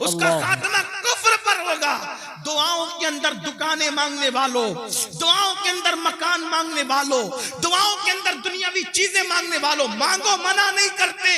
उसका खात्मा कुफ्र पर होगा। दुआओं के अंदर दुकानें मांगने वालों, दुआओं के अंदर मकान मांगने वालों, दुआओं के अंदर दुनियावी चीजें मांगने वालों, मांगो, मना नहीं करते,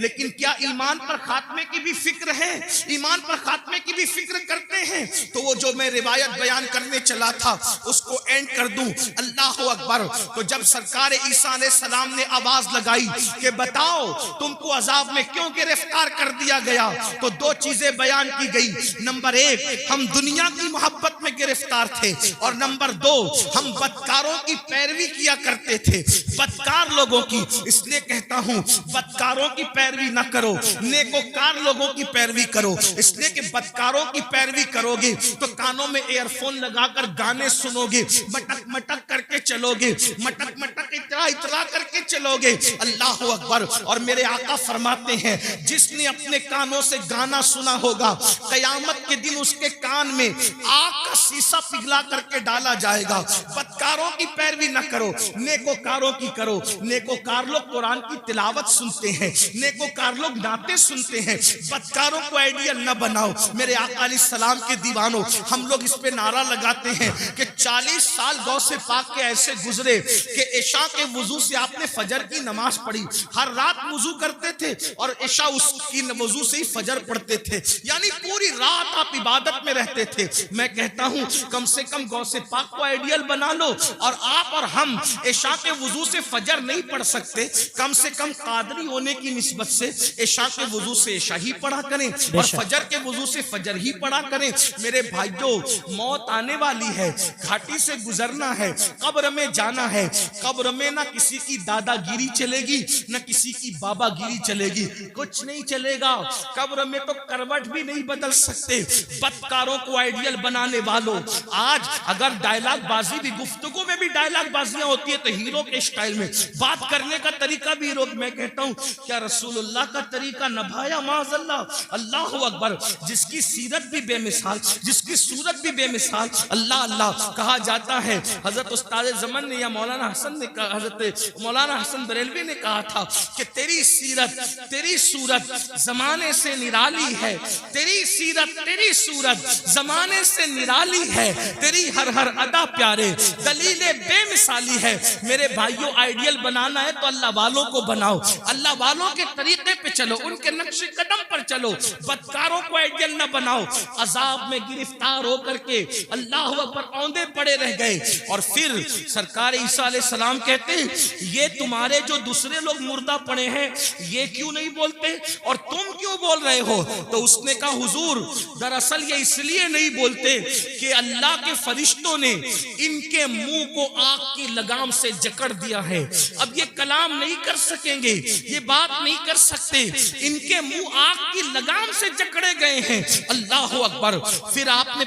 लेकिन क्या ईमान पर खात्मे की भी फिक्र है? ईमान पर खात्मे की भी फिक्र करते हैं? तो वो जो मैं रिवायत बयान करने चला था उसको एंड कर दूं। अल्लाह अकबर। तो जब सरकार ईसा अलैहिस्सलाम ने आवाज लगाई कि बताओ तुमको अजाब में क्यों गिरफ्तार कर दिया गया, तो दो चीजें बयान की गई। नंबर एक, हम दुनिया की मोहब्बत में गिरफ्तार थे, और नंबर दो, हम बदकारों की पैरवी किया करते थे, बदकार लोगों की। इसलिए कहता हूं बदकारों की पैरवी ना करो, नेकोकार लोगों की पैरवी करो। इसलिए कि बदकारों की पैरवी करोगे तो कानों में एयरफोन लगाकर गाने सुनोगे, मटक मटक करके चलोगे, मटक मटक इतरा इतरा करके चलोगे। अल्लाह अकबर। और मेरे आका फरमाते हैं जिसने अपने कानों से गाना सुना होगा, कयामत के दिन उसके कान में आग का शीशा पिघला करके डाला जाएगा। बदकारों की पैरवी न करो, नेकोकारों की करो। नेकोकार लोग कुरान की तिलावत सुनते हैं, नेकोकार लोग नाते सुनते हैं। बदकारों को आइडियल न बनाओ। मेरे आका अलैहिस्सलाम के दीवानों, हम लोग इस पे नारा लगाते हैं कि 40 साल गौसे पाक के ऐसे गुजरे कि इशा के वुजू से आपने फजर की नमाज पढ़ी, हर रात वुजू करते थे और इशा उसकी वुजू से ही फजर पढ़ते थे, यानी पूरी रात आप इबादत में रहते थे। मैं कहता हूं कम से कम गौसे पाक को आइडियल बना लो। और आप और हम इशा के वुजू से फजर नहीं पढ़ सकते, कम से कम कादरी होने की निस्बत से इशा के वुजू से इशा ही पढ़ा करें और फजर के वुजू से फजर ही पढ़ा करें। मेरे भाइयों, मौत आने वाली है, घाटी से गुजरना है, कब्र में जाना है। कब्र में ना किसी की दादागिरी चलेगी, ना किसी की बाबागिरी चलेगी, कुछ नहीं चलेगा। कब्र में तो करवट भी नहीं बदल सकते। बदकारों को आइडियल बनाने वालों, आज अगर डायलॉग बाजी भी, गुफ्तगू में भी डायलॉग बाजियां होती है तो हीरो के स्टाइल में बात करने का तरीका भी हीरो। मैं कहता हूं क्या रसूलुल्लाह का तरीका नभाया माज़अल्लाह। अल्लाह अकबर। जिसकी सीरत भी बेमिसाल, जिसकी सूरत भी बेमिसाल, अल्लाह अल्लाह कहा जाता है। हजरत उस्ताद ज़मन ने या मौलाना हसन ने कहा, हजरत मौलाना हसन बरेलवी ने कहा था कि तेरी सीरत, तेरी सूरत जमाने से निराली है, तेरी सीरत, तेरी सूरत जमाने से निराली है, तेरी हर हर अदा प्यारे दलीले बेमिसाली है। मेरे भाइयों, आइडियल बनाना है तो अल्लाह वालों को बनाओ, अल्लाह वालों के तरीके पे चलो, उनके नक्शे कदम पर चलो। बदकारों को आइडियल न बनाओ। अजाब में गिरफ्तार होकर के अल्लाह पर औंधे पड़े रह गए। और फिर सरकार ईसा अलैहिस्सलाम कहते हैं ये तुम्हारे जो दूसरे लोग मुर्दा पड़े हैं ये क्यों नहीं बोलते और तुम क्यों बोल रहे हो? तो उसने कहा हुजूर, दरअसल ये इसलिए नहीं बोलते कि अल्लाह के फरिश्तों ने इनके मुंह को आग की लगाम से जकड़ दिया है। अब ये कलाम नहीं कर सकेंगे, ये बात नहीं कर सकते, इनके मुंह आग की लगाम से जकड़े गए हैं। अल्लाह अकबर। फिर आपने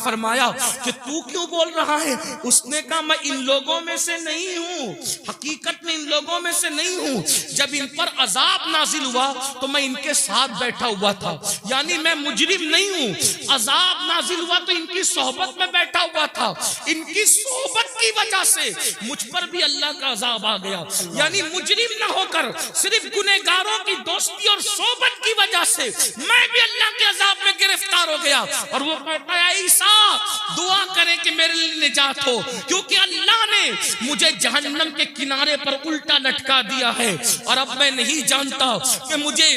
फरमाया कि तू क्यों बोल रहा है? उसने कहा मैं इन लोगों में से नहीं हूं, हकीकत में इन लोगों में से नहीं हूं। जब इन पर अजाब नाजिल हुआ तो मैं इनके साथ बैठा हुआ था, यानी मैं मुजरिम नहीं हूं। अजाब नाजिल हुआ तो इनकी सोहबत में बैठा हुआ था, इनकी सोहबत की वजह से मुझ पर भी अल्लाह का अजाब आ गया। यानी मुजरिम ना होकर सिर्फ गुनहगारों की दोस्ती और सोहबत की वजह से मैं भी अल्लाह के अजाब में गिरफ्तार हो गया। और वो कहता है ईसा दुआ करें कि मेरे लिए निजात हो, क्योंकि अल्लाह ने मुझे जहन्नम के किनारे पर उल्टा लटका दिया है और अब मैं नहीं जानता कि मुझे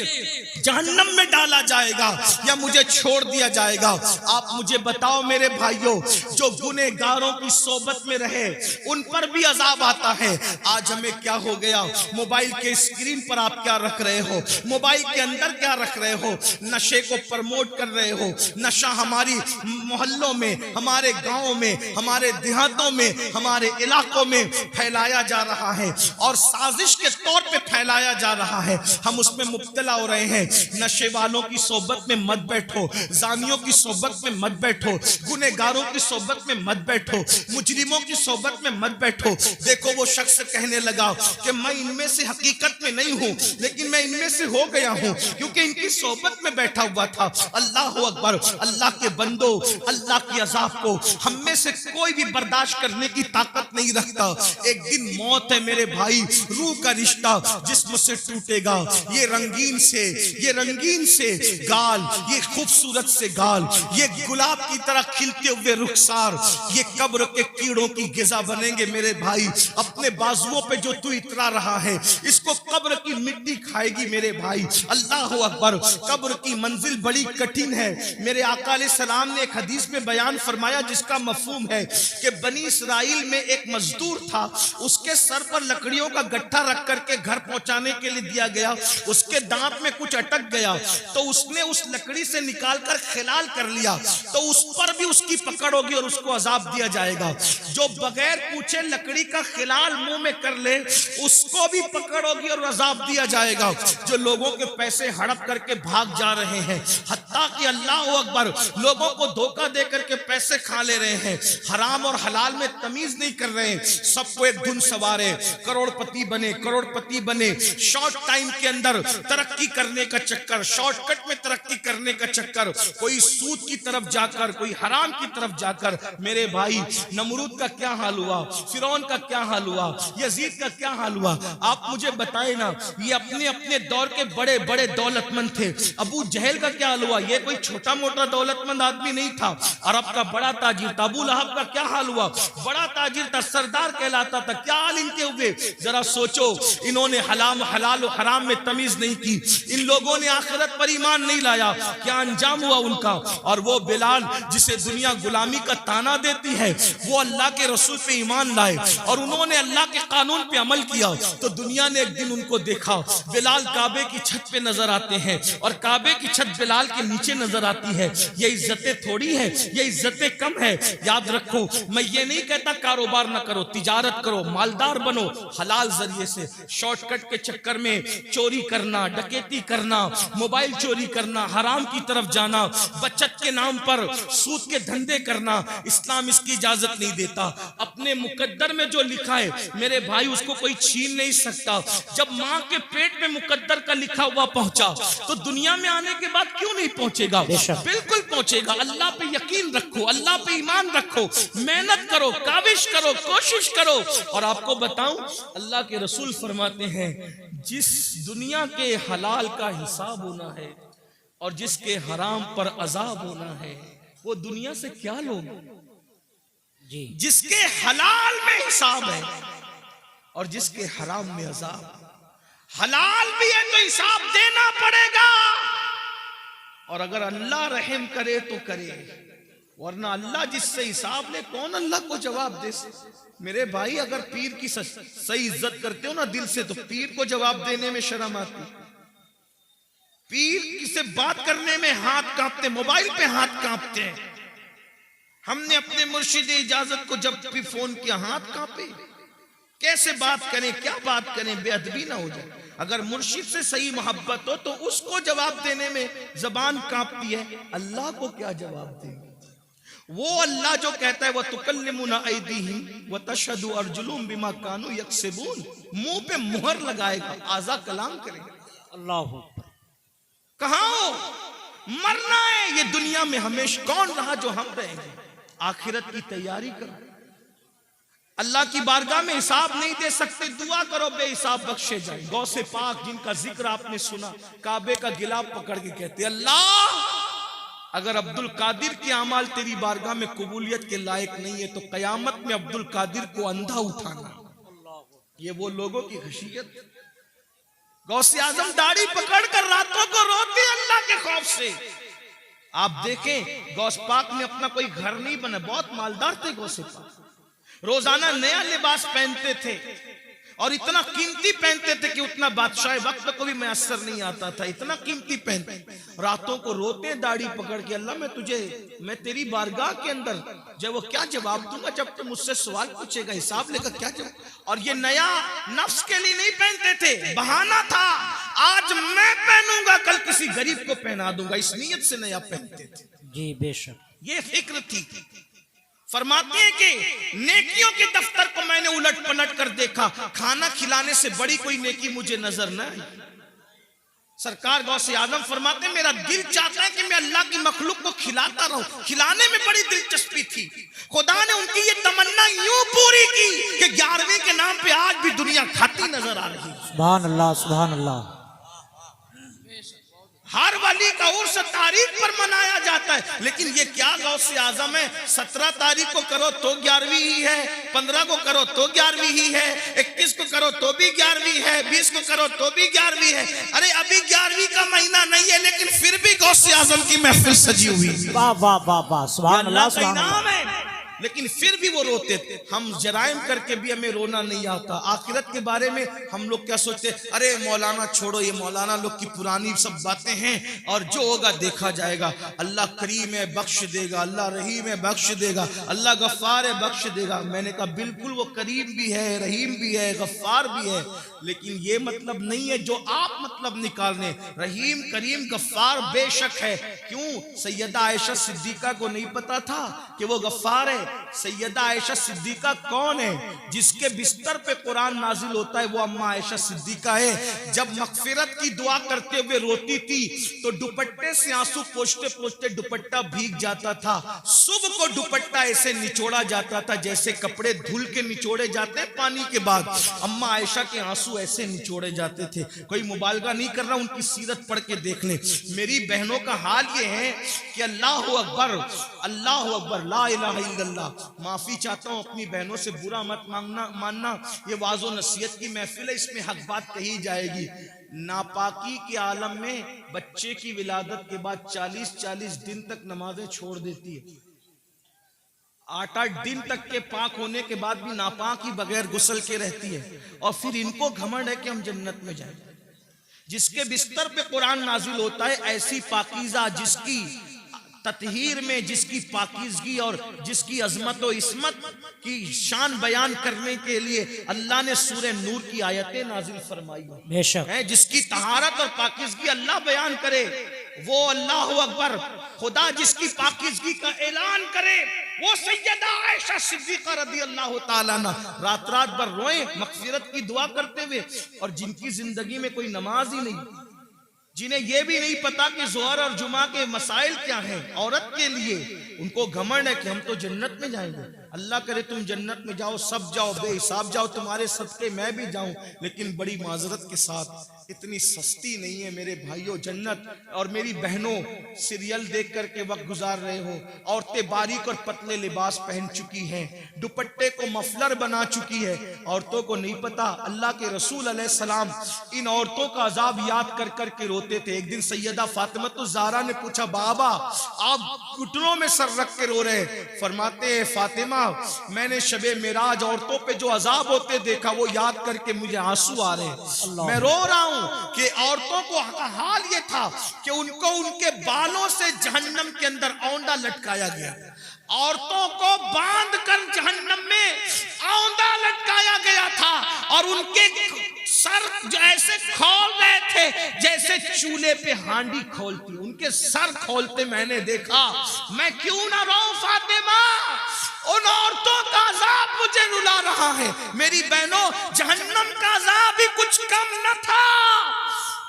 जहन्नम में डाला जाएगा या मुझे छोड़ दिया जाएगा। आप मुझे बताओ मेरे भाइयों, जो गुनहगारों की सोबत में रहे उन पर भी अजाब आता है। आज हमें क्या हो गया? मोबाइल के स्क्रीन पर आप क्या रख रहे हो, मोबाइल के अंदर क्या रख रहे हो? नशे को प्रमोट कर रहे हो। नशा हमारी मोहल्लों में, हमारे गांवों में, हमारे देहातों में, हमारे इलाकों में फैलाया जा रहा है और साजिश के तौर पे फैलाया जा रहा है। हम उसमें मुब्तला हो रहे हैं। नशे वालों की सोबत में मत बैठो, जानियों की सोबत में मत बैठो, गुनहगारों की सोबत में मत बैठो, मुजरिमों की सोबत में मत बैठो। देखो वो शख्स कहने लगा कि मैं इनमें से हकीकत में नहीं हूं, लेकिन मैं इनमें से हो गया हूं क्योंकि इनकी सोबत में बैठा हुआ था। अल्लाह अकबर। अल्लाह के बंदो, अल्लाह की अजाब को हम में से कोई भी बर्दाश्त करने की ताकत नहीं रखता। एक दिन मौत है मेरे भाई, रूह का रिश्ता जिस्म से टूटेगा। ये रंगीन से, ये रंगीन से गाल, ये खूबसूरत से गाल, ये गुलाब की तरह खिलते हुए रुखसार, ये कब्र के कीड़ों की गिजा बनेंगे मेरे भाई। अपने बाजुओं पे जो तू इतरा रहा है, इसको कब्र की मिट्टी खाएगी मेरे भाई। अल्लाह अकबर। कब्र की मंजिल बड़ी कठिन है। मेरे आका अलैहिस्सलाम ने एक हदीस में बयान फरमाया जिसका मफहूम है कि बनी इस्राइल में एक मजदूर था, उसके सर पर लकड़ियों का गट्ठा रख करके घर पहुंचाने के लिए दिया गया। उसके दांत में कुछ अटक गया तो उसने उस लकड़ी से निकालकर खिलाल कर लिया, तो उस पर भी उसकी पकड़ होगी और उसको अजाब दिया जाएगा। जो बगैर पूछे लकड़ी का खिलाल मुंह में कर ले, उसको भी पकड़ होगी और अजाब दिया जाएगा। जो लोगों के पैसे हड़प करके भाग जा रहे हैं, हत्ता कि अल्लाह अकबर, लोगों को धोखा दे करके पैसे खा ले रहे हैं, हराम और हलाल में तमीज नहीं कर रहे हैं, सबको एक धुन सवारे, करोड़पति बने, शॉर्ट टाइम के अंदर तरक्की करने का चक्कर, शॉर्टकट में तरक्की करने का चक्कर, कोई सूद की तरफ जाकर, कोई हराम की तरफ जाकर। मेरे भाई, नमरूद का क्या हाल हुआ, फिरौन का क्या हाल हुआ, यजीद का क्या हाल हुआ, आप मुझे बताए ना। ये अपने अपने दौर के बड़े बड़े दौलतमंद थे। अबू जहल का क्या हाल हुआ, ये कोई छोटा मोटा दौलतमंद आदमी नहीं था, अरब का बड़ा ताजिर था। अबू लहब का क्या हाल हुआ, बड़ा ताजिर था, सरदार कहलाता था। क्या हाल इनके हुए, जरा सोचो। इन्होंने हलाल और हराम में तमीज नहीं की, इन लोगों ने आखिरत पर ईमान नहीं लाया। क्या अंजाम हुआ उनका। और वो बिलाल जिसे दुनिया गुलामी का ताना देती है, वो अल्लाह के रसूल पे ईमान लाए और उन्होंने अल्लाह के कानून पे अमल किया, तो दुनिया ने एक दिन उनको देखा। बिलाल काबे की छत पे नजर आते हैं और काबे की छत बिलाल के नीचे नजर आती है। ये इज्जतें थोड़ी है, ये इज्जतें कम है। याद रखो, मैं ये नहीं कहता कारोबार ना करो, तिजारत करो, मालदार बनो हलाल जरिए से। शॉर्टकट के चक्कर में चोरी करना, डकैती करना, मोबाइल चोरी करना, हराम की तरफ जाना, बचत के नाम पर सूद के धंधे करना, इस्लाम इसकी इजाजत नहीं देता। अपने मुकद्दर में जो लिखा है मेरे भाई, उसको कोई छीन नहीं सकता। जब माँ के पेट में मुकद्दर का लिखा हुआ पहुंचा, तो दुनिया में आने के बाद क्यों नहीं पहुंचेगा, बिल्कुल पहुंचेगा। अल्लाह पे यकीन रखो, अल्लाह पे ईमान रखो, मेहनत करो, काविश करो, कोशिश करो। और आपको बताऊं, अल्लाह के रसूल फरमाते हैं, जिस दुनिया के हलाल का हिसाब होना है और जिसके हराम पर अजाब होना है, वो दुनिया से क्या लोग जी। जिसके हलाल में हिसाब है और जिसके हराम में अजाब। हलाल भी है तो हिसाब देना पड़ेगा, और अगर अल्लाह रहम करे तो करे, वरना अल्लाह जिससे हिसाब ले, कौन अल्लाह को जवाब दे। मेरे भाई, अगर पीर की सही इज्जत करते हो ना दिल से, तो पीर को जवाब देने में शर्म आती। पीर से बात करने में हाथ कांपते, मोबाइल पे हाथ कांपते हैं। हमने अपने मुर्शिद इजाजत को जब भी फोन किया, हाथ कांपे। कैसे बात करें, क्या बात करें, बेअदबी ना हो जाए। अगर मुर्शिद से सही मोहब्बत हो तो उसको जवाब देने में जबान कांपती है, अल्लाह को क्या जवाब दें। वो अल्लाह जो कहता है, वह तुकल्लिमुना ऐदीहिम व तशहदु अर्जुलुहुम बिमा कानू यक्सिबून, मुंह पे मुहर लगाएगा, आजा कलाम करेगा। अल्लाह कहाँ हो, मरना है। ये दुनिया में हमेशा कौन रहा जो हम रहेंगे। आखिरत की तैयारी करो, अल्लाह की बारगाह में हिसाब नहीं दे सकते, दुआ करो बेहिसाब बख्शे जाए। गौसे पाक जिनका जिक्र आपने सुना, काबे का गिलाफ पकड़ के कहते, अल्लाह अगर अब्दुल कादिर के अमाल तेरी बारगाह में कबूलियत के लायक नहीं है, तो कयामत में अब्दुल कादिर को अंधा उठाना। ये वो लोगों की खशियत। गौसे आजम दाढ़ी पकड़कर रातों को रोते अल्लाह के खौफ से। आप देखें, गौस पाक ने अपना कोई घर नहीं बना, बहुत मालदार थे गौसे पाक। रोजाना नया लिबास पहनते थे और इतना कीमती पहनते थे कि उतना बादशाह वक्त को भी मैसर नहीं आता था, इतना कीमती पहनते। रातों को रोते दाढ़ी पकड़ के, अल्लाह मैं तेरी बारगाह के अंदर जब वो क्या जवाब दूंगा, जब तुम मुझसे सवाल पूछेगा, हिसाब लेकर क्या जवाब। और ये नया नफ्स के लिए नहीं पहनते थे, बहाना था, आज मैं पहनूंगा कल किसी गरीब को पहना दूंगा, इस नीयत से नया पहनते थे। जी बेशक, ये फिक्र थी। फरमाते हैं कि नेकियों के दफ्तर को मैंने उलट पलट कर देखा, खाना खिलाने से बड़ी कोई नेकी मुझे नजर न आई। सरकार गौसे आजम फरमाते हैं, मेरा दिल चाहता है कि मैं अल्लाह की मखलूक को खिलाता रहूं। खिलाने में बड़ी दिलचस्पी थी। खुदा ने उनकी ये तमन्ना यूं पूरी की कि 11वीं के नाम पे आज भी दुनिया खाती नजर आ रही है। सुभान अल्लाह, सुभान अल्लाह। हर वली का उर्स तारीख पर मनाया जाता है, लेकिन ये क्या गौसे आजम है, 17 तारीख को करो तो 11वीं ही है, 15 को करो तो 11वीं ही है, 21 को करो तो भी 11वीं है, 20 को करो तो भी 11वीं है। अरे अभी 11वीं का महीना नहीं है, लेकिन फिर भी गौसे आजम की महफिल सजी हुई। वाह वाह वाह वाह, सुभान अल्लाह का इनाम है, लेकिन फिर भी वो रोते थे। हम जराइम करके भी हमें रोना नहीं आता। आखिरत के बारे में हम लोग क्या सोचते, अरे मौलाना छोड़ो, ये मौलाना लोग की पुरानी सब बातें हैं और जो होगा देखा जाएगा। अल्लाह करीम है, बख्श देगा, अल्लाह रहीम है, बख्श देगा, अल्लाह गफ्फार है, बख्श देगा। मैंने कहा बिल्कुल वो करीम भी है, रहीम भी है, गफ्फार भी है, लेकिन ये मतलब नहीं है जो आप मतलब निकालने। रहीम करीम गफ्फार बेशक है। क्यों? सैयदा आयशा सिद्दीका को नहीं पता था कि वो गफ्फार है? सैयदा आयशा सिद्दीका कौन है? जिसके बिस्तर पे कुरान नाजिल होता है वो अम्मा आयशा सिद्दीका है। जब मगफिरत की दुआ करते हुए रोती थी तो दुपट्टे से आंसू पोंछते पोंछते दुपट्टा भीग जाता था। सुबह को दुपट्टा ऐसे निचोड़ा जाता था जैसे कपड़े धुल के निचोड़े जाते पानी के बाद। अम्मा आयशा के आंसू ऐसे निचोड़े जाते थे। कोई मुबालगा नहीं कर रहा, उनकी सीरत पढ़ के देख ले। मेरी बहनों का हाल ये है कि अल्लाह अकबर, अल्लाह अकबर, ला इलाहा इल्लल्लाह। माफी चाहता हूं, अपनी बहनों से बुरा मत मानना। ये वाज़ो नसीहत की महफिल है, इसमें हक बात कही जाएगी। नापाकी के आलम में बच्चे की विलादत के बाद 40-40 दिन तक नमाजें छोड़ देती है। 8-8 दिन तक के पाक होने के बाद भी नापाक ही बगैर गुस्ल के रहती है। और फिर इनको घमंड है कि हम जन्नत में जाएंगे। जिसके बिस्तर पे कुरान नाजिल होता है, ऐसी पाकीज़ा जिसकी ततहीर में, जिसकी पाकीज़गी और जिसकी अजमत और इस्मत की शान बयान करने के लिए अल्लाह ने सूरह नूर की आयतें नाजिल फरमाई है। जिसकी तहारत और पाकीज़गी अल्लाह बयान करे, वो अल्लाह अकबर। खुदा जिसकी पाकीज़गी का ऐलान करे वो सैयदा आयशा सिद्दीका रज़ियल्लाहु ताला अन्हा रात रात भर रोए मग़फ़िरत की दुआ करते हुए। और जिनकी जिंदगी में कोई नमाज ही नहीं, जिन्हें यह भी नहीं पता कि ज़ोहर और जुमा के मसाइल क्या हैं औरत के लिए, उनको घमंड है कि हम तो जन्नत में जाएंगे। अल्लाह करे तुम जन्नत में जाओ, सब जाओ, बेहिसाब जाओ, तुम्हारे सदके मैं भी जाऊं। लेकिन बड़ी माजरत के साथ इतनी सस्ती नहीं है मेरे भाइयों जन्नत। और मेरी बहनों, सीरियल देख करके वक्त गुजार रहे हो, औरतें बारीक और पतले लिबास पहन चुकी हैं, दुपट्टे को मफलर बना चुकी है। औरतों को नहीं पता, अल्लाह के रसूल अलैहिस्सलाम इन औरतों का अजाब याद कर करके रोते थे। एक दिन सैयदा फातिमा ज़हरा ने पूछा, बाबा आप घुटनों में सर रख के रो रहे? फरमाते हैं, फातिमा मैंने शबे मेराज औरतों पे जो अजाब होते देखा वो याद करके मुझे आंसू आ रहे हैं। मैं रो रहा हूं कि औरतों को हाल ये था कि उनको उनके बालों से जहन्नम के अंदर औंधा लटकाया गया। औरतों को बांध कर जहन्नम में औंधा लटकाया गया था और उनके सर जो ऐसे खोल रहे थे जैसे चूल्हे पे हांडी खोलती, उनके सर खोलते मैंने देखा। मैं क्यों ना रोऊं फातिमा, उन औरतों का अजाब मुझे रुला रहा है। मेरी बहनों, जहन्नम का अजाब भी कुछ कम न था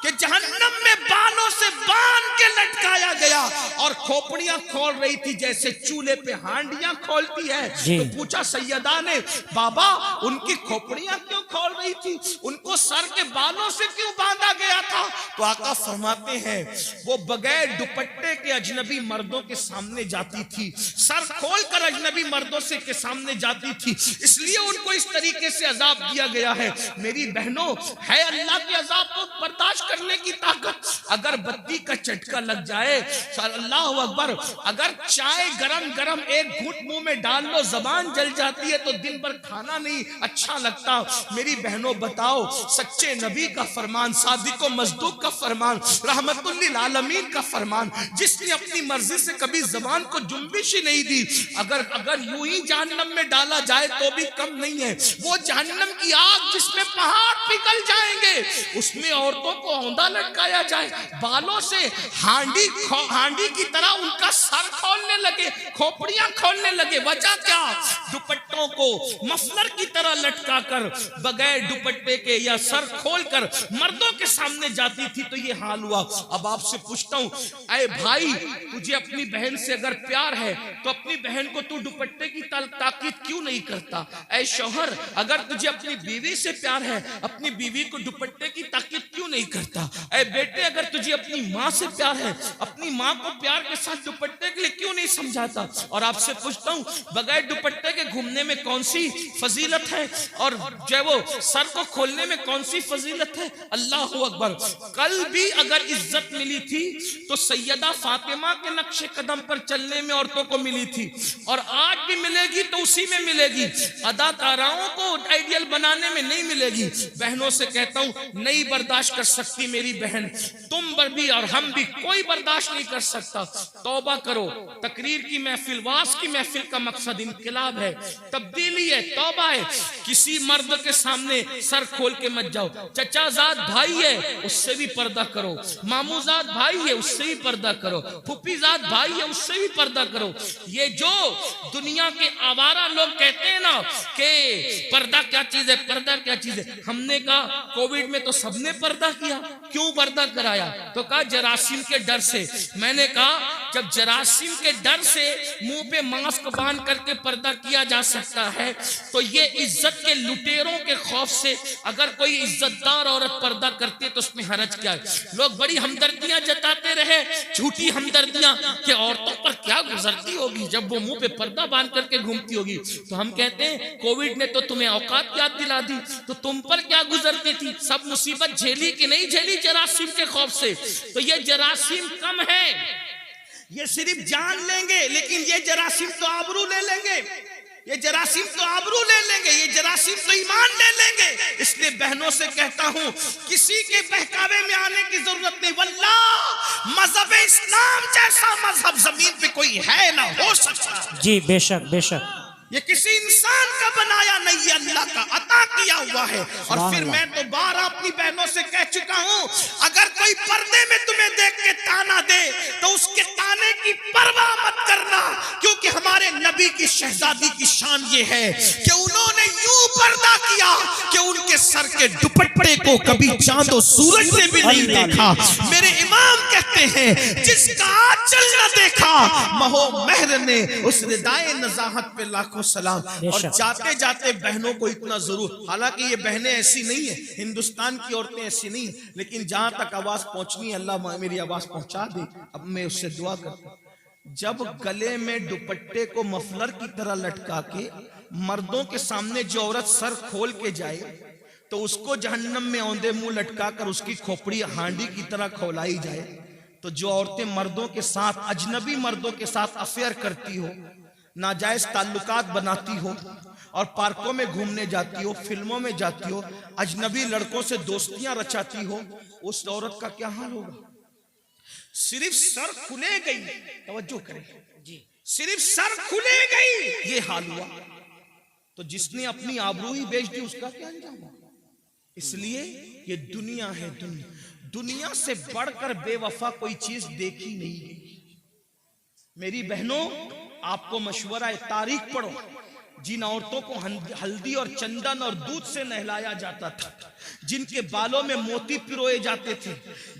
कि जहन्नम में बालों से बांध के लटकाया गया और खोपड़ियां खोल रही थी जैसे चूल्हे पे हांडियां खोलती है। तो पूछा सैयदा ने, बाबा उनकी खोपड़ियां क्यों खोल रही थी, उनको सर के बालों से क्यों बांधा गया था? तो आका फरमाते हैं, वो बगैर दुपट्टे के अजनबी मर्दों के सामने जाती थी, सर खोल कर अजनबी मर्दों से के सामने जाती थी, इसलिए उनको इस तरीके से अजाब दिया गया है। मेरी बहनों, है अल्लाह के अजाब को बर्दाश्त करने की ताकत। अगर बत्ती का झटका लग जाए, अल्लाह अकबर, अगर चाय गरम गरम एक घूंट मुंह में डाल लो जबान जल जाती है तो दिन भर खाना नहीं अच्छा लगता। मेरी बहनों बताओ, सच्चे नबी का फरमान, सादिको मजदूक का फरमान, रहमतुल लिल आलमीन का फरमान, जिसने अपनी मर्जी से कभी जबान को जुम्बिश ही नहीं दी, अगर यूं ही जहन्नम में डाला जाए तो भी कम नहीं है। वो जहन्नम की आग जिसमें पहाड़ पिघल जाएंगे, उसमें औरतों को औंधा लटकाया जाए, बालों से हांडी की तरह उनका सर खोलने लगे, खोपड़ियां खोलने लगे। वजह क्या? दुपट्टों को मफलर की तरह लटका कर बगैर दुपट्टे के या सर खोलकर मर्दों के सामने जाती थी, तो ये हाल हुआ। अब आपसे पूछता हूं, अरे भाई, तुझे अपनी बहन से अगर प्यार है तो अपनी बहन को तू दुपट्टे की ताकीद क्यों नहीं करता? ऐ शौहर, अगर तुझे अपनी बीवी से प्यार है, अपनी बीवी को दुपट्टे की ताकीद क्यों नहीं करता? ऐ बेटे, अगर तुझे अपनी माँ से प्यार है, अपनी माँ को प्यार के साथ दुपट्टे के लिए क्यों नहीं समझाता? और आपसे पूछता हूँ, बगैर दुपट्टे के घूमने में कौन सी फजीलत है, और जो वो सर को खोलने में कौन सी फजीलत है? अल्लाह अकबर। कल भी अगर इज्जत मिली थी तो सैयदा फातिमा के नक्शे कदम पर चलने में औरतों को मिली थी, और आज भी मिलेगी तो उसी में मिलेगी। अदाकाराओं को आइडियल बनाने में नहीं मिलेगी। बहनों से कहता हूं, नहीं बर्दाश्त कर सकती मेरी बहन, तुम पर भी और हम भी, कोई बर्दाश्त नहीं कर सकता। तौबा करो। तकरीर की महफिल, वास की महफिल का मकसद इनकलाब है, तब्दीली है, तौबा है। किसी मर्द के सामने सर खोल के मत जाओ। चचाजाद भाई है, उससे भी पर्दा करो। मामूजाद भाई है, उससे भी पर्दा करो। फुफीजाद भाई है, उससे भी पर्दा करो। ये जो दुनिया के आवारा लोग कहते हैं ना कि पर्दा क्या चीज है, पर्दा क्या चीज है, हमने कहा कोविड में तो सबने पर्दा किया। क्यों पर्दा कराया? तो कहा जरासीम के डर से। मैंने कहा जब जरासीम के डर से मुंह पे मास्क बांध करके पर्दा किया जा सकता है, तो ये इज्जत के लुटेरों के खौफ से अगर कोई इज्जतदार औरत पर्दा करती है तो उसमें हरज क्या है? लोग बड़ी हमदर्दियां जताते रहे, झूठी हमदर्दियां, कि औरतों पर क्या गुजरती होगी जब वो मुंह पे पर्दा बांध करके घूमती होगी। तो हम कहते हैं कोविड ने तो तुम्हें औकात याद दिला दी, तो तुम पर क्या गुजरती थी? सब मुसीबत झेली कि नहीं झेली जरासीम के खौफ से? तो ये जरासीम कम है, ये सिर्फ जान लेंगे, लेकिन ये जरासीम तो आबरू ले लेंगे, ये जरासीम तो आबरू ले लेंगे, ये जरासीम तो ईमान ले लेंगे। इसलिए बहनों से कहता हूं, किसी के बहकावे में आने की जरूरत नहीं। वल्लाह मजहब इस्लाम जैसा मजहब जमीन पे कोई है ना हो सकता। जी बेशक बेशक, ये किसी इंसान का बनाया नहीं, ये अल्लाह का अता किया हुआ है। और फिर मैं तो बार अपनी बहनों से कह चुका हूं, अगर कोई पर्दे में तुम्हें देख के ताना दे तो उसके ताने की परवाह मत करना, क्योंकि हमारे नबी की शहजादी की शान ये है कि उन्होंने यूं पर्दा किया कि उनके सर के दुपट्टे को कभी चांद और सूरज ने भी नहीं देखा। मेरे इमाम कहते हैं, जिसका आंचल न देखा महो महर ने, उस रिदाए नजाहत पे लाखों सलाम। और जाते जाते बहनों को इतना जरूर, हालांकि ये बहनें ऐसी नहीं है, हिंदुस्तान की औरतें ऐसी नहीं, लेकिन जहां तक आवाज पहुंचनी है अल्लाह मेरी आवाज पहुंचा दे। अब मैं उससे दुआ करता हूं, जब गले में दुपट्टे को मफलर की तरह लटका के मर्दों के सामने जो औरत सर खोल के जाए तो उसको जहन्नम में औंधे मुंह लटका कर उसकी खोपड़ी हांडी की तरह खौलाई जाए। तो जो औरतें मर्दों के साथ, अजनबी मर्दों के साथ अफेयर करती हो, नाजायज ताल्लुकात बनाती हो और पार्कों में घूमने जाती हो, फिल्मों में जाती हो, अजनबी लड़कों से दोस्तियां रचाती हो, उस औरत का क्या हाल होगा? सिर्फ सर खुले गई, तवज्जो करें जी, सिर्फ सर खुले गई ये हाल हुआ, तो जिसने अपनी आबरू ही बेच दी उसका क्या अंजाम होगा? इसलिए ये दुनिया है, दुनिया से बढ़कर बेवफा कोई चीज देखी नहीं गई। मेरी बहनों, आपको मशवरा है, तारीख पढ़ो। जिन औरतों को हल्दी और चंदन और दूध से नहलाया जाता था, जिनके बालों में मोती पिरोए जाते थे,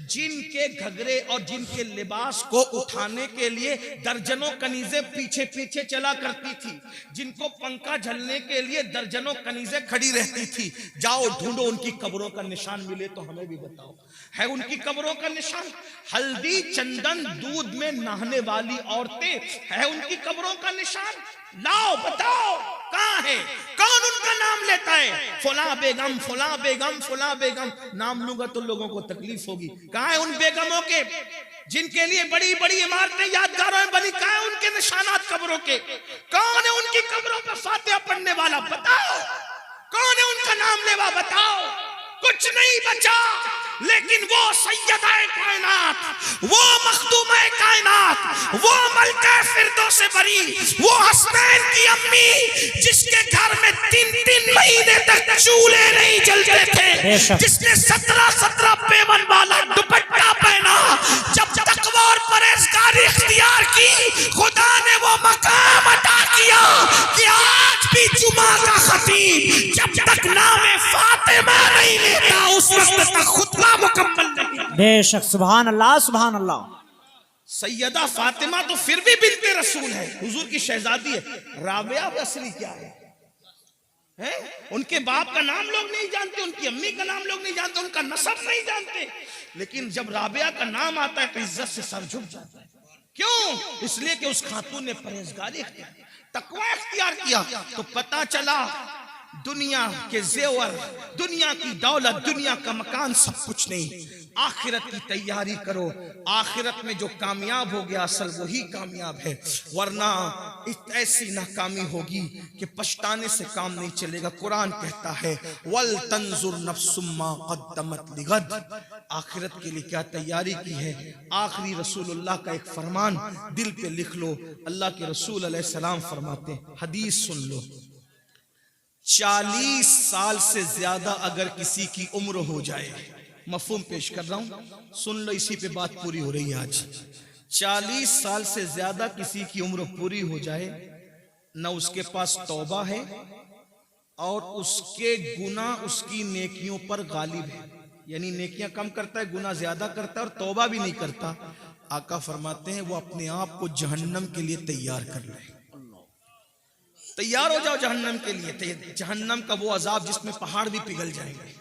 जिनके घघरे और जिनके लिबास को उठाने के लिए दर्जनों कनीजें पीछे पीछे चला करती थी, जिनको पंखा झलने के लिए दर्जनों कनीजें खड़ी रहती थी, जाओ ढूंढो उनकी कब्रों का निशान मिले तो हमें भी बताओ, है उनकी कब्रों का निशान? हल्दी चंदन दूध में नहाने वाली औरतें, है उनकी कब्रों का निशान? लाओ बताओ कहां है? कौन उनका नाम लेता है? फुला बेगम, फुला बेगम, फुला बेगम। नाम लूंगा तो लोगों को तकलीफ होगी। कहां है उन बेगमों के जिनके लिए बड़ी बड़ी इमारतें यादगारों में बनी? कहां है उनके निशानात कब्रों के? कौन है उनकी कब्रों पर फातिहा पढ़ने वाला? बताओ कौन है उनका नाम लेवा? बताओ। कुछ नहीं बचा, लेकिन वो सैयदाए कायनात, वो मखदूमाए कायनात, वो मलका फिरदौस बरी, वो हसनैन की अम्मी, जिसके घर में 3-3 महीने तक चूल्हे नहीं जलते थे, जिसने 17-17 पेवन वाला दुपट्टा पहना, जब तकवा और परहेज परहेजगारी इख्तियार की, खुदा ने वो मकाम अता किया कि आज भी जुमा का खतीब जब तक नामे फातिमा नहीं लेता उस वक्त तक खुतबा मुकम्मल नहीं। बेशक, सुभान अल्लाह, सुभान अल्लाह। सैयदा फातिमा तो फिर भी बिन्ते रसूल है, हुजूर की शहजादी है। राबिया असली क्या है? उनके बाप का नाम लोग नहीं जानते, उनकी अम्मी का नाम लोग नहीं जानते, उनका नसब नहीं जानते, लेकिन जब राबिया का नाम आता है तो इज्जत से सर झुक जाता है। क्यों? इसलिए कि उस खातून ने परहेजगारी तकवा इख्तियार किया। तो पता चला दुनिया के जेवर, दुनिया की दौलत, दुनिया का मकान सब कुछ नहीं, आखिरत की तैयारी करो। आखिरत में जो कामयाब हो गया असल वही कामयाब है, वरना ऐसी नाकामी होगी कि पछताने से काम नहीं चलेगा। कुरान कहता है वल तंजुर नफ्सुम्मा क़द्दमत लिगद, आखिरत के लिए क्या तैयारी की है। आखिरी रसूलुल्लाह का एक फरमान दिल पे लिख लो। अल्लाह के रसूल अलैहिस्सलाम फरमाते हैं, हदीस सुन लो, 40 साल से ज्यादा अगर किसी की उम्र हो जाए, मफहूम पेश कर रहा हूं, सुन लो, इसी पे बात पूरी हो रही है आज। 40 साल से ज्यादा किसी की उम्र पूरी हो जाए, न उसके पास तौबा है और उसके गुना उसकी नेकियों पर गालिब है, यानी नेकियां कम करता है, गुना ज्यादा करता है और तौबा भी नहीं करता। आका फरमाते हैं वो अपने आप को जहन्नम के लिए तैयार कर ले। तैयार हो जाओ जहन्नम के लिए। जहन्नम का वो अजाब जिसमें पहाड़ भी पिघल जाएंगे,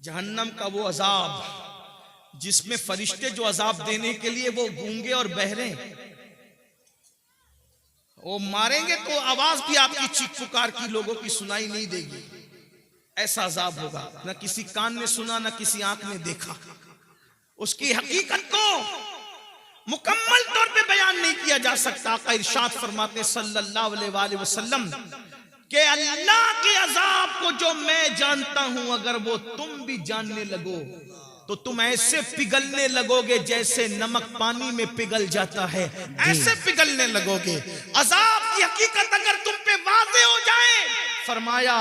जहन्नम का वो अजाब जिसमें फरिश्ते जो अजाब देने के लिए वो गूंगे और बहरे, वो मारेंगे तो आवाज भी आपकी चीख पुकार की लोगों की सुनाई नहीं देगी। ऐसा अजाब होगा, न किसी कान ने सुना, न किसी आंख ने देखा। उसकी हकीकत को मुकम्मल तौर पे बयान नहीं किया जा सकता। आका इरशाद फरमाते सल्लल्लाहु अलैहि वसल्लम कि अल्लाह के अजाब को जो मैं जानता हूं, अगर वो तुम भी जानने लगो तो तुम ऐसे पिघलने लगोगे जैसे नमक पानी में पिघल जाता है, ऐसे पिघलने लगोगे। अजाब की हकीकत अगर तुम पे वाज़ेह हो जाए, फरमाया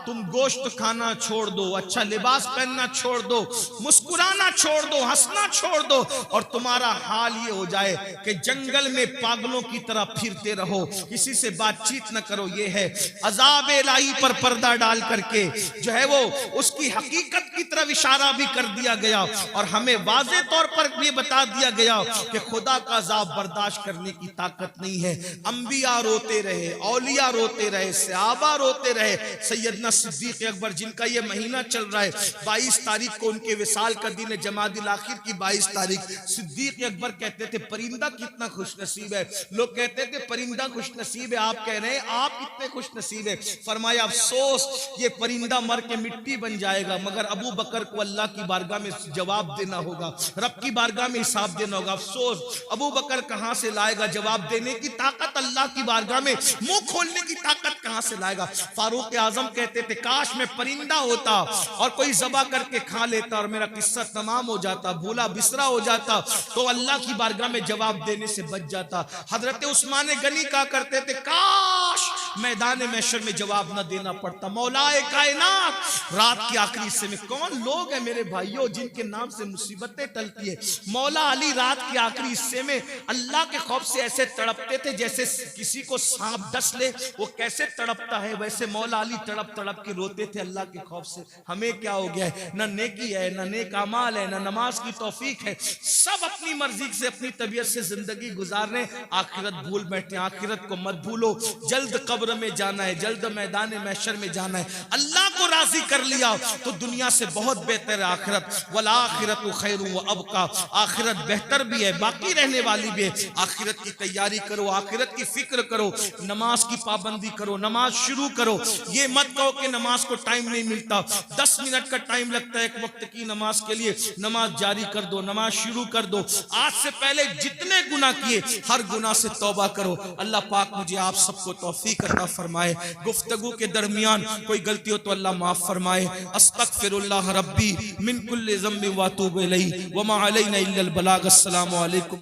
तुम गोश्त खाना छोड़ दो, अच्छा लिबास पहनना छोड़ दो, मुस्कुराना छोड़ दो, हंसना छोड़ दो, और तुम्हारा हाल ये हो जाए कि जंगल में पागलों की तरह फिरते रहो, किसी से बातचीत न करो। ये है अजाब इलाही पर पर्दा डाल करके जो है वो उसकी हकीकत की तरफ इशारा भी कर दिया गया और हमें वाज़े तौर पर ये बता दिया गया कि खुदा का अजाब बर्दाश्त करने की ताकत नहीं है। अंबिया रोते रहे, औलिया रोते रहे, सहाबा रोते रहे। सैयदना सिद्दीक अकबर जिनका ये महीना चल रहा है, 22 तारीख को उनके विसाल का दिन है, जमादिल आखिर की 22 तारीख। सिद्दीक अकबर कहते थे परिंदा कितना खुशनसीब है। लोग कहते थे परिंदा खुशनसीब है, आप कह रहे हैं आप कितने खुशनसीब है। फरमाया अफसोस ये परिंदा मर के मिट्टी बन जाएगा, मगर अबू बकर को अल्लाह की बारगाह में जवाब देना होगा, रब की बारगाह में हिसाब देना होगा। अफसोस अबू बकर कहां से लाएगा जवाब देने की ताकत, अल्लाह की बारगाह में मुंह खोलने की ताकत कहां से लाएगा। फारूक आजम कहते थे काश मैं परिंदा होता और कोई ज़बा करके खा लेता और मेरा किस्सा तमाम हो जाता, भूला बिसरा हो जाता, तो अल्लाह की बारगाह में जवाब देने से बच जाता। हजरत उस्मान गनी कहा करते थे काश मैदान महशर में जवाब न देना पड़ता। मौलाए कायनात रात के आखिरी हिस्से में कौन लोग हैं मेरे भाइयों जिनके नाम से मुसीबतें टलती है। मौला अली रात के आखिरी हिस्से में अल्लाह के खौफ से ऐसे तड़पते थे जैसे किसी को सांप डस ले, वो कैसे तड़पता है वैसे मौला अली तड़प तड़प के रोते थे अल्लाह के खौफ से। हमें क्या हो गया है, न नेकी है, न नेक अमाल है, न नमाज की तौफीक है, सब अपनी मर्जी से अपनी तबीयत से जिंदगी गुजार रहे, आखिरत भूल बैठे। आखिरत को मत भूलो, जल्द कब्र में जाना है, जल्द मैदान महशर में जाना है। अल्लाह को राजी कर लिया तो दुनिया से बहुत बेहतर है आखिरत। वल आखिरतु खैरुन व अबका, आखिरत बेहतर भी है, बाकी रहने वाली भी है। आखिरत की तैयारी करो, आखिरत की फिक्र करो, नमाज की पाबंदी करो, नमाज शुरू करो। ये मत कहो कि नमाज को टाइम नहीं मिलता, 10 मिनट का टाइम लगता है एक वक्त की नमाज के लिए, नमाज जारी कर दो, नमाज शुरू कर दो। आज से पहले जितने गुनाह किए हर गुनाह से तौबा करो। अल्लाह पाक मुझे आप सबको तौफीक अता फरमाए। गुफ्तगू के दरमियान कोई गलती हो तो अल्लाह माफ फरमाए। अस्तगफिरुल्लाह रब्बी मिन कुल्लि ज़म्बिन व अतूबु इलैहि व मा अलैना इल्लल बलाग। अस्सलामु अलैकुम।